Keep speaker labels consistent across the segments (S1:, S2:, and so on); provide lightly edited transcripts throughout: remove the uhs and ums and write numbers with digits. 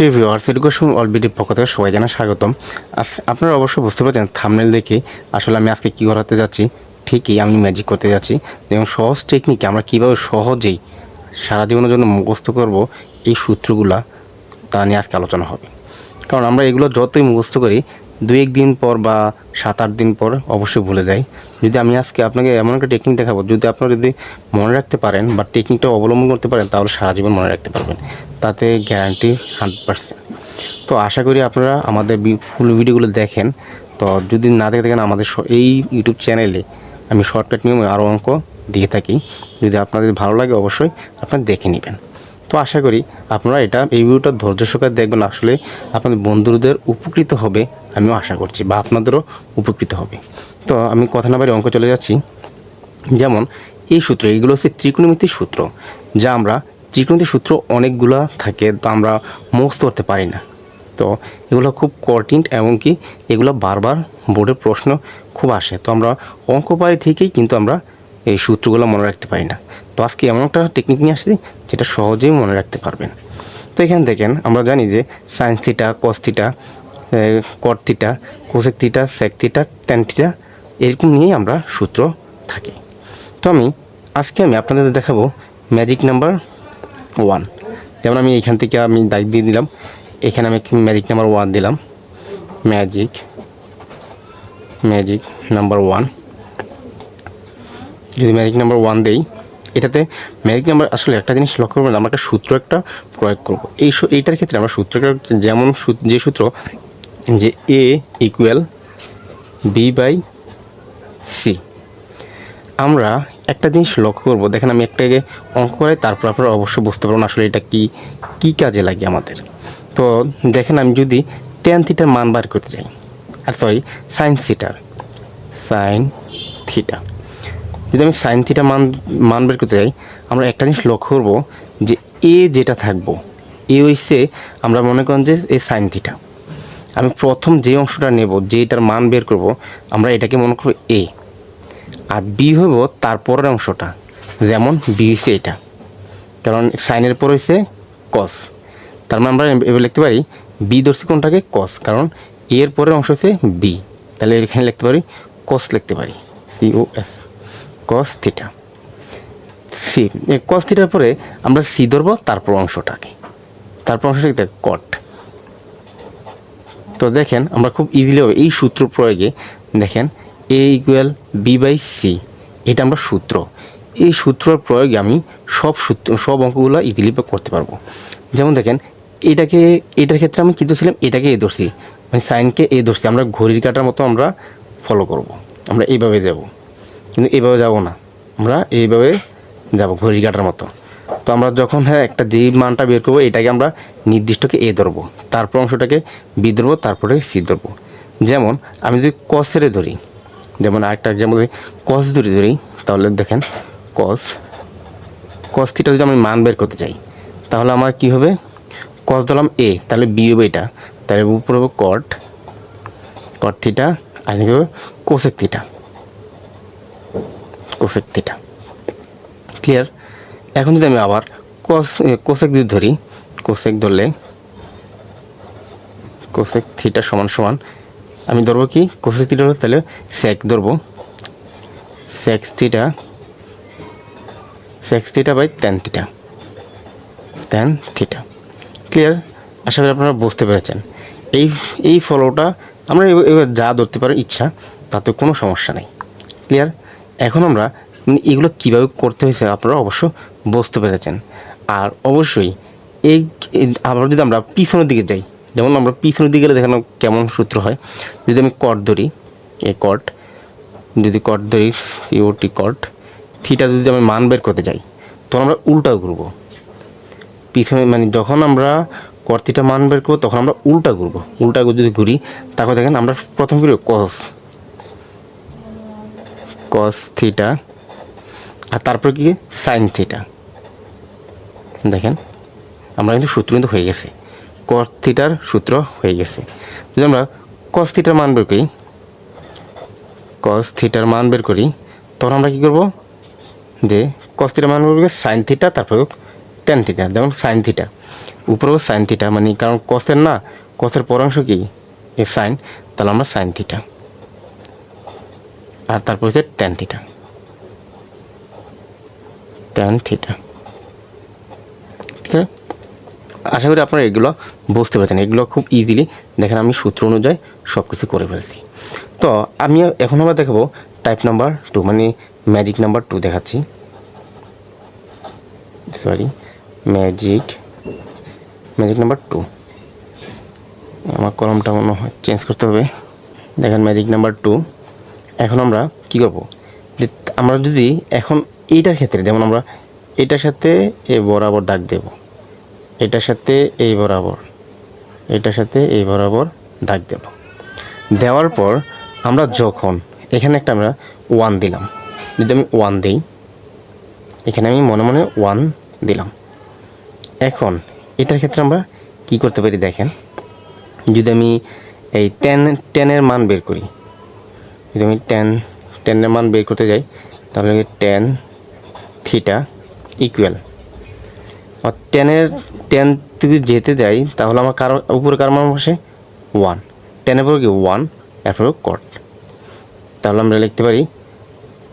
S1: প্রিয় viewers, education অলবিডির পক্ষ থেকে সবাই জানা স্বাগতম। আপনারা অবশ্যই বুঝতে পারছেন থাম্বনেল দেখে আসলে আমি আজকে কী করাতে যাচ্ছি। ঠিকই আমি ম্যাজিক করতে যাচ্ছি। যেমন সহজ টেকনিকে আমরা কীভাবে সহজেই সারা জীবনের জন্য মুখস্থ করব, এই সূত্রগুলা তা নিয়ে আজকে আলোচনা হবে। কারণ আমরা এগুলো যতই মুখস্থ করি 2-1 দিন পর বা 7-8 দিন পর অবশ্যই ভুলে যাই। যদি আমি আজকে আপনাকে এমন একটা টেকনিক দেখাবো, যদি আপনারা যদি মনে রাখতে পারেন বা টেকনিকটা অবলম্বন করতে পারেন, তাহলে সারা জীবন মনে রাখতে পারবেন, তাতে গ্যারান্টি 100%। তো আশা করি আপনারা আমাদের ফুল ভিডিওগুলো দেখেন। তো যদি না দেখে থাকেন, আমাদের এই ইউটিউব চ্যানেলে আমি শর্টকাট নিয়মে আরও অঙ্ক দিয়ে থাকি। যদি আপনাদের ভালো লাগে অবশ্যই আপনারা দেখে নেবেন। তো আশা করি আপনারা এই ভিডিওটা ধৈর্য সহকারে দেখবেন। আসলে আপনাদের বন্ধুদের উপকৃত হবে, আমিও আশা করছি, বা আপনাদেরও উপকৃত হবে। তো আমি কথা না বাড়ি অঙ্ক চলে যাচ্ছি। যেমন এই সূত্র, এইগুলো হচ্ছে ত্রিকোণমিতির সূত্র, যা আমরা ত্রিকোণমিতির সূত্র অনেকগুলা থাকে, তো আমরা মুখস্থ করতে পারি না। তো এগুলো খুব কঠিন, এমনকি এগুলো বারবার বোর্ডের প্রশ্ন খুব আসে। তো আমরা অঙ্ক পারি থেকেই কিন্তু আমরা এই সূত্রগুলো মনে রাখতে পারি না। তো আজকে এমন একটা টেকনিক নিয়ে আসছি যেটা সহজেই মনে রাখতে পারবেন। তো এখানে দেখেন, আমরা জানি যে sine theta, cos theta, cot theta, cosec theta, sec theta, tan theta, এরকম নিয়েই আমরা সূত্র থাকি। তো আজকে আমি আপনাদের দেখাবো ম্যাজিক নাম্বার 1। যেমন আমি এইখান থেকে আমি দাগ দিয়ে দিলাম, এখানে আমি ম্যাজিক নাম্বার 1 দিলাম। ম্যাজিক নাম্বার 1, যদি ম্যাজিক নাম্বার 1 দেই, এটাতে ম্যাজিক নাম্বার আসলে একটা জিনিস লক্ষ্য করবেন, আমরা একটা সূত্র একটা প্রয়োগ করব। এইটার ক্ষেত্রে আমরা সূত্রটা যেমন যে সূত্র, যে এ ইকুয়াল B/C। আমরা একটা জিনিস লক্ষ্য করব, দেখেন আমি একটাকে অঙ্ক করাই, তারপর আপনারা অবশ্যই বুঝতে পারবেন আসলে এটা কী কাজে লাগে আমাদের। তো দেখেন, আমি যদি ট্যান থিটার মান বার করতে চাই, আর সরি সাইন থিটা, যদি আমি সাইন থিটা মান বের করতে চাই, আমরা একটা জিনিস লক্ষ্য করব যে এ যেটা থাকবো, এ হইছে, আমরা মনে করেন যে এই সাইন থিটা, আমি প্রথম যে অংশটা নেব, যেটার মান বের করব, আমরা এটাকে মনে করব এ, আর বি হইব তারপরের অংশটা। যেমন বি হইছে এটা, কারণ সাইনের পর হইছে কস, তার মানে আমরা এবার লিখতে পারি বি ধরছি কোনটাকে, কস, কারণ এর পরের অংশ হচ্ছে বি, তাহলে এখানে লিখতে পারি কস, লিখতে পারি COS, কস থিটা। সি কস থিটার পরে আমরা সি ধরবো তারপর অংশটাকে, কট। তো দেখেন আমরা খুব ইজিলি হবে এই সূত্র প্রয়োগে, দেখেন A ইকুয়াল B/C, এটা আমরা সূত্র, এই সূত্রের প্রয়োগে আমি সব অঙ্কগুলো ইজিলি করতে পারবো। যেমন দেখেন, এটার ক্ষেত্রে আমি কিন্তু ছিলাম এটাকে এ ধরছি, মানে সাইনকে এ ধরছি, আমরা ঘড়ির কাটার মতো আমরা ফলো করব, আমরা এইভাবে যাব, কিন্তু এইভাবে যাব না, আমরা এইভাবে যাব ঘড়ির কাটার মতো। তো আমরা যখন একটা যে মানটা বের করবো, এটাকে আমরা নির্দিষ্টকে এ ধরবো, তারপর অংশটাকে বি ধরবো, তারপরে সি ধরবো। যেমন আমি যদি কসের ধরি, যেমন আরেকটা এক্সাম্পল কস ধরি, তাহলে দেখেন কস থিটা যদি আমি মান বের করতে চাই, তাহলে আমার কি হবে, কস ধরলাম এ, তাহলে বি হবে এটা, তাহলে উপরে হবে কট থিটা, আর কি হবে কোসেক থিটা। ক্লিয়ার? এখন যদি আমি আবার কোসেক যদি ধরি, কোসেক ধরলে কোসেক থিটা সমান আমি ধরবো কি, কোসেক থিটা হলে তাহলে সেক ধরবো, sec theta by tan theta. Clear? আশা করি আপনারা বুঝতে পেরেছেন। এই ফলোটা আমরা এবার যা ধরতে পারেন ইচ্ছা, তাতে কোনো সমস্যা নেই। ক্লিয়ার? এখন আমরা এগুলো কীভাবে করতে হয়েছে আপনারা অবশ্য বুঝতে পেরেছেন। আর অবশ্যই আবার যদি আমরা পিছনের দিকে যাই, যেমন আমরা পিছনের দিকে গেলে দেখানো কেমন সূত্র হয়, যদি আমি কট ধরি, COT কট থিটা, যদি আমি মান বের করতে যাই, তখন আমরা উল্টা ঘুরবো পিছনে, মানে যখন আমরা কট থিটা মান বের করবো তখন আমরা উল্টা যদি ঘুরি, তাহলে দেখেন আমরা প্রথম করি কস থিটা, আর তারপর কি সাইন থিটা। দেখেন আমরা কিন্তু সূত্র হয়ে গেছে, কস থিটার সূত্র হয়ে গেছে। যদি আমরা কস থিটার মান বের করি, তখন আমরা কী করব, যে কস থিটার মান বের করি সাইন থিটা, তারপর ট্যান থিটা। যেমন সাইন থিটা উপরেও সাইন থিটা, মানে কারণ কসের না, কসের পর অংশ কি এ সাইন, তাহলে আমরা সাইন থিটা, আর তারপর হচ্ছে ট্যান থিটা, ট্যান থিটা। ঠিক আছে, আশা করি আপনারা এগুলো বুঝতে পারছেন। এগুলো খুব ইজিলি দেখেন আমি সূত্র অনুযায়ী সব কিছু করে ফেলছি। তো আমি এখন আবার দেখাবো টাইপ নাম্বার 2, মানে ম্যাজিক নাম্বার 2 দেখাচ্ছি। Sorry, magic number 2। আমার কলমটা মনে হয় চেঞ্জ করতে হবে। দেখেন ম্যাজিক নাম্বার 2। এখন আমরা কি করব, যে আমরা যদি এখন এইটার ক্ষেত্রে যেমন আমরা এটার সাথে এই বরাবর দাগ দেব, এটার সাথে এই বরাবর, এটার সাথে এই বরাবর দাগ দেব। দেওয়ার পর আমরা যখন এখানে একটা আমরা 1 দিলাম, যদি আমি 1 দিই, এখানে আমি মনে মনে 1 দিলাম। এখন এটার ক্ষেত্রে আমরা কি করতে পারি দেখেন, যদি আমি এই টেনের মান বের করি, যদি আমি টেনের মান বের করতে যাই, তাহলে ট্যান থিটা ইকুয়াল, আর টেন যদি যেতে যাই তাহলে আমার কার উপরে কার মান বসে 1, টেনের পরে কি 1, এরপর কট। তাহলে আমরা লিখতে পারি,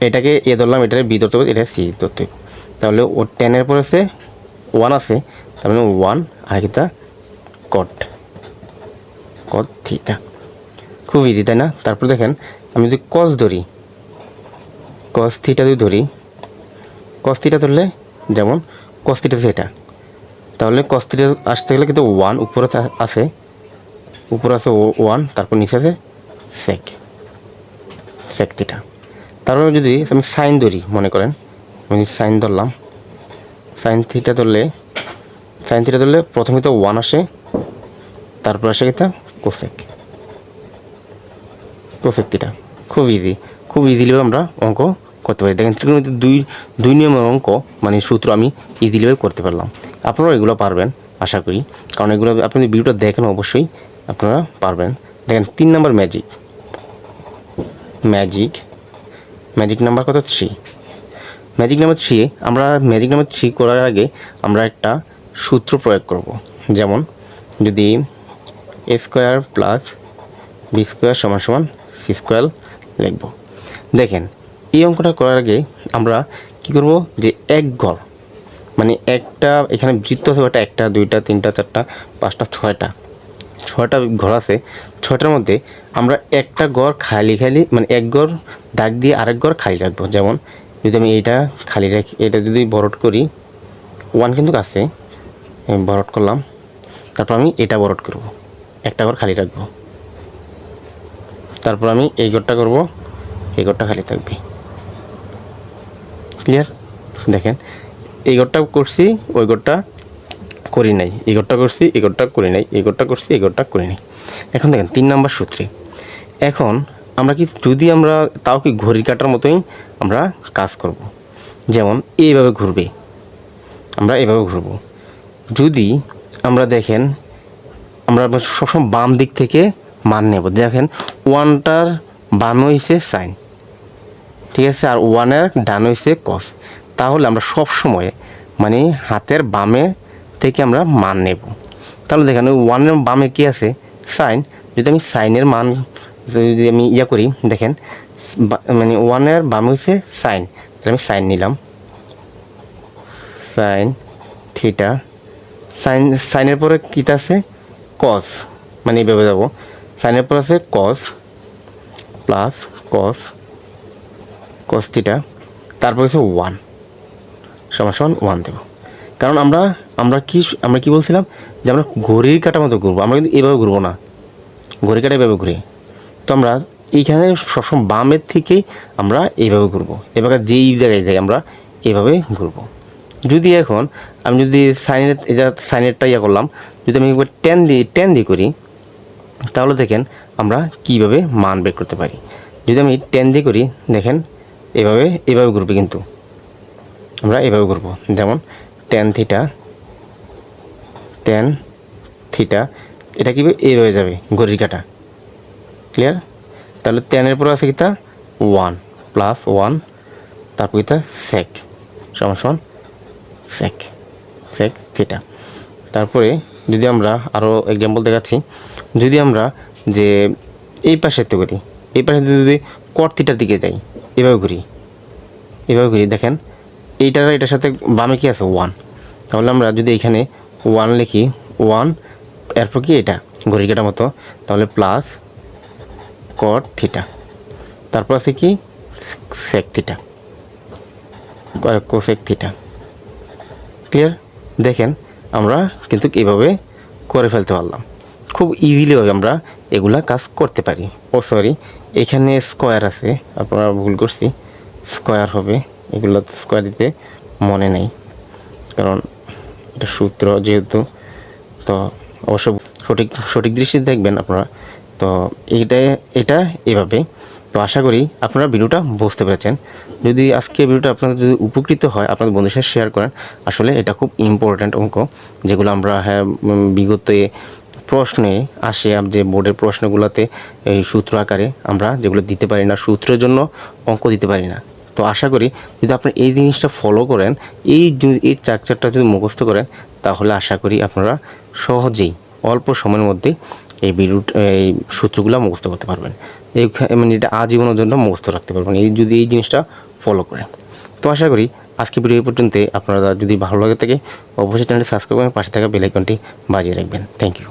S1: এটাকে এ ধরলাম, এটাকে বি ধরতে পারি, এটা সি ধরতে হবে। তাহলে ও টেনের পরে আছে 1 আছে, তার মানে 1 আর কিটা কট থিটা। খুব ইজি তাই না? তারপর দেখেন আমি যদি কস ধরি, কস থিটা যদি ধরি, কস থিটা ধরলে যেমন কস থিটা এটা, তাহলে কস থিটা আসতে গেলে কিন্তু 1 উপরে আছে, উপরে আছে 1, তারপর নিচে আছে সেক থিটা। তারপর যদি আমি সাইন ধরি, মনে করেন আমি সাইন ধরলাম, সাইন থিটা ধরলে প্রথমে তো 1 আসে, তারপর আসে কিটা কোসেক থিটা। খুব ইজিলি আমরা অঙ্ক করতে পারি। দেখেন ত্রিকোণমিতি দুই নিয়মের অঙ্ক, মানে সূত্র আমি ইজিলি করতে পারলাম। আপনারাও এগুলো পারবেন আশা করি, কারণ এগুলো আপনি যদি ভিডিওটা দেখেন অবশ্যই আপনারা পারবেন। দেখেন 3 নাম্বার ম্যাজিক নাম্বার কত 3। ম্যাজিক নাম্বার 3 আমরা ম্যাজিক নাম্বার 3 করার আগে আমরা একটা সূত্র প্রয়োগ করব। যেমন যদি a square plus B square সমান সমান সি স্কোয়ার লিখব। দেখেন এই অঙ্কটা করার আগে আমরা কি করব, যে এক ঘর, মানে একটা এখানে বৃত্ত আছে, ওটা 1টা 2টা 3টা 4টা 5টা 6টা ঘর আছে। 6টার মধ্যে আমরা একটা ঘর খালি মানে এক ঘর দাগ দিয়ে আরেক ঘর খালি রাখবো। যেমন যদি আমি এইটা খালি রাখি, এটা যদি বরট করি, 1 কিন্তু আছে, বরট করলাম, তারপর আমি এটা বরট করব, একটা ঘর খালি রাখবো, তারপর আমি এই ঘরটা করব, এই ঘরটা খালি থাকবে। ক্লিয়ার? দেখেন এই ঘরটা করছি, ওই ঘরটা করি নাই, এই ঘরটা করছি, এই ঘরটা করি নাই, এই ঘরটা করছি, এই ঘরটা করি নাই। এখন দেখেন 3 নাম্বার সূত্রে এখন আমরা কি, যদি আমরা তাও কি ঘড়ির কাটার মতোই আমরা কাজ করব। যেমন এইভাবে ঘুরবে, আমরা এভাবে ঘুরব। যদি আমরা দেখেন আমরা সবসময় বাম দিক থেকে মান নেব। দেখেন 1টার বাম হইছে সাইন, ঠিক আছে, আর 1-এর ডান হইছে কস। তাহলে আমরা সব সময় মানে হাতের বামে থেকে আমরা মান নেব। তাহলে দেখেন ওই 1-এর বামে কি আছে সাইন, যদি আমি সাইনের মান যদি আমি করি, দেখেন মানে 1-এর বামে হচ্ছে সাইন, তাহলে আমি সাইন নিলাম, সাইন থিটা, সাইনের পরে কীটা আছে কস, মানে এইভাবে যাব, সাইনের পর আছে কস প্লাস কস থিটা, তারপর হচ্ছে 1 সমান 1 দেব। কারণ আমরা কি বলছিলাম, যে আমরা ঘড়ির কাটার মতো ঘুরবো, আমরা কিন্তু এভাবে ঘুরবো না, ঘড়ির কাটা এভাবে ঘুরি। তো আমরা এইখানে সবসময় বামের থেকেই আমরা এইভাবে ঘুরবো, এবার যেই জায়গায় যাই আমরা এইভাবে ঘুরবো। যদি এখন আমি যদি সাইনেরটা করলাম, যদি আমি একবার টেন দিয়ে করি, তাহলে দেখেন আমরা কীভাবে মান বের করতে পারি। যদি আমি 10 দিয়ে করি, দেখেন এভাবে ঘুরবে, কিন্তু আমরা এভাবে ঘুরবো। যেমন টেন থিটা এটা কীভাবে এইভাবে যাবে ঘড়ির কাটা। ক্লিয়ার? তাহলে 10-এর পর আছে কিতা 1 প্লাস 1, তারপর কিতা সেক সমান সেক থিটা, তারপরে যদি আমরা আরও এক্সাম্পল দেখাচ্ছি, যদি আমরা যে এই পাশেতে করি, এই পাশে যদি কট থিটার দিকে যাই, এভাবে ঘুরি, দেখেন এটার সাথে বামে কি আছে 1, তাহলে আমরা যদি এখানে 1 লিখি, 1 এরপর কি এটা ঘড়ি কাটার মতো, তাহলে প্লাস কট থিটা, তারপর আছে কি sec theta, cosec theta. Clear? দেখেন আমরা কিন্তু এইভাবে করে ফেলতে পারলাম, খুব ইজিলিভাবে আমরা এগুলা কাজ করতে পারি। ও সরি, এখানে স্কোয়ার আছে, আপনারা ভুল করছি, স্কোয়ার হবে, এগুলো স্কোয়ার দিতে মনে নেই কারণ এটা সূত্র যেহেতু, তো অবশ্য সঠিক দৃষ্টিতে দেখবেন আপনারা। তো এটা এভাবে। তো আশা করি আপনারা ভিডিওটা বুঝতে পেরেছেন। যদি আজকে ভিডিওটা আপনাদের যদি উপকৃত হয়, আপনাদের বন্ধুদের সাথে শেয়ার করেন। আসলে এটা খুব ইম্পর্ট্যান্ট অঙ্ক, যেগুলো আমরা বিগত প্রশ্নে আসে, যে বোর্ডের প্রশ্নগুলোতে এই সূত্র আকারে আমরা যেগুলো দিতে পারি না, সূত্রের জন্য অঙ্ক দিতে পারি না। তো আশা করি যদি আপনি এই জিনিসটা ফলো করেন, এই চাকচারটা যদি মুখস্থ করেন, তাহলে আশা করি আপনারা সহজেই অল্প সময়ের মধ্যে এই সূত্রগুলো মুখস্থ করতে পারবেন। মানে এটা আজীবনের জন্য মুখস্থ রাখতে পারবেন যদি এই জিনিসটা ফলো করেন। তো আশা করি আজকে ভিডিও পর্যন্ত আপনারা যদি ভালো লাগে থাকে অবশ্যই চ্যানেলটি সাবস্ক্রাইব করে পাশে থাকা বেল আইকনটি বাজিয়ে রাখবেন। Thank you.